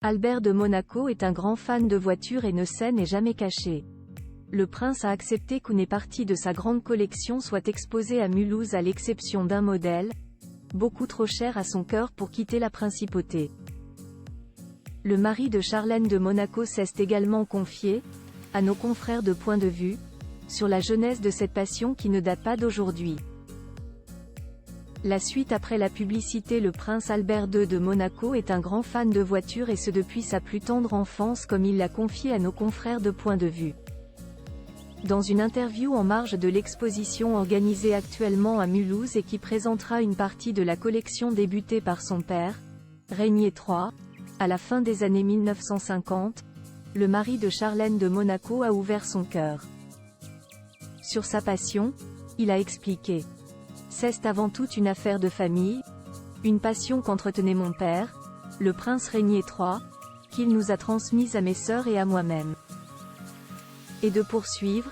Albert de Monaco est un grand fan de voitures et ne n'est jamais caché. Le prince a accepté qu'une partie de sa grande collection soit exposée à Mulhouse à l'exception d'un modèle, beaucoup trop cher à son cœur pour quitter la principauté. Le mari de Charlène de Monaco s'est également confié, à nos confrères de Point de Vue, sur la genèse de cette passion qui ne date pas d'aujourd'hui. La suite après la publicité. Le prince Albert II de Monaco est un grand fan de voitures et ce depuis sa plus tendre enfance comme il l'a confié à nos confrères de Point de Vue. Dans une interview en marge de l'exposition organisée actuellement à Mulhouse et qui présentera une partie de la collection débutée par son père, Régnier III, à la fin des années 1950, le mari de Charlène de Monaco a ouvert son cœur. Sur sa passion, il a expliqué: c'est avant tout une affaire de famille, une passion qu'entretenait mon père, le prince Régnier III, qu'il nous a transmise à mes sœurs et à moi-même. Et de poursuivre,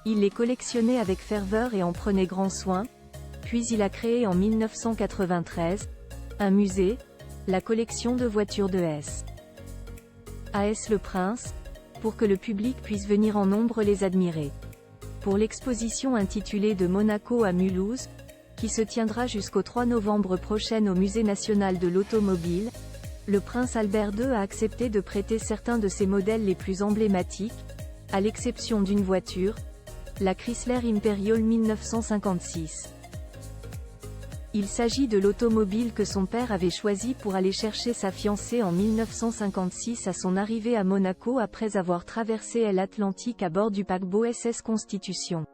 il les collectionnait avec ferveur et en prenait grand soin, puis il a créé en 1993, un musée, la collection de voitures de S. A.S. Le Prince, pour que le public puisse venir en nombre les admirer. Pour l'exposition intitulée De Monaco à Mulhouse, qui se tiendra jusqu'au 3 novembre prochain au Musée national de l'automobile, le prince Albert II a accepté de prêter certains de ses modèles les plus emblématiques, à l'exception d'une voiture, la Chrysler Imperial 1956. Il s'agit de l'automobile que son père avait choisi pour aller chercher sa fiancée en 1956 à son arrivée à Monaco après avoir traversé l'Atlantique à bord du paquebot SS Constitution.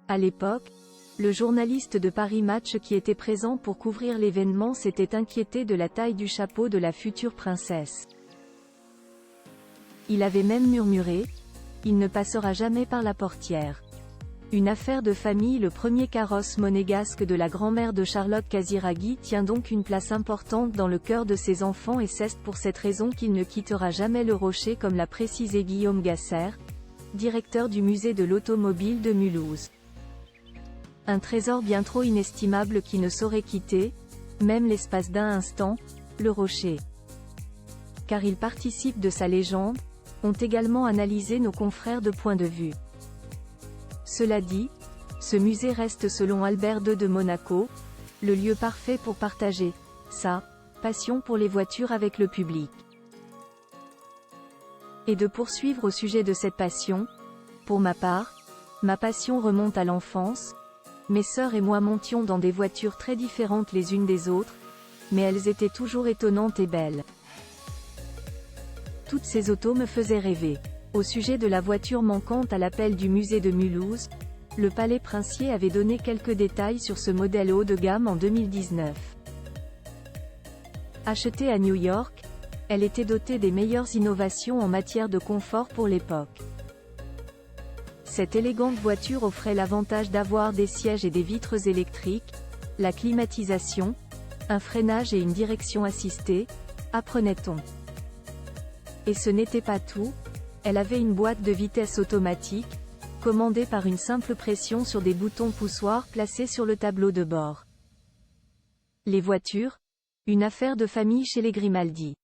À l'époque, le journaliste de Paris Match qui était présent pour couvrir l'événement s'était inquiété de la taille du chapeau de la future princesse. Il avait même murmuré: il ne passera jamais par la portière. Une affaire de famille. Le premier carrosse monégasque de la grand-mère de Charlotte Casiraghi tient donc une place importante dans le cœur de ses enfants et c'est pour cette raison qu'il ne quittera jamais le rocher comme l'a précisé Guillaume Gasser, directeur du musée de l'automobile de Mulhouse. Un trésor bien trop inestimable qui ne saurait quitter, même l'espace d'un instant, le rocher. Car il participe de sa légende, ont également analysé nos confrères de Point de Vue. Cela dit, ce musée reste selon Albert II de Monaco, le lieu parfait pour partager sa passion pour les voitures avec le public. Et de poursuivre au sujet de cette passion, pour ma part, ma passion remonte à l'enfance. Mes sœurs et moi montions dans des voitures très différentes les unes des autres, mais elles étaient toujours étonnantes et belles. Toutes ces autos me faisaient rêver. Au sujet de la voiture manquante à l'appel du musée de Mulhouse, le palais princier avait donné quelques détails sur ce modèle haut de gamme en 2019. Achetée à New York, elle était dotée des meilleures innovations en matière de confort pour l'époque. Cette élégante voiture offrait l'avantage d'avoir des sièges et des vitres électriques, la climatisation, un freinage et une direction assistée, apprenait-on. Et ce n'était pas tout, elle avait une boîte de vitesse automatique, commandée par une simple pression sur des boutons poussoirs placés sur le tableau de bord. Les voitures, une affaire de famille chez les Grimaldi.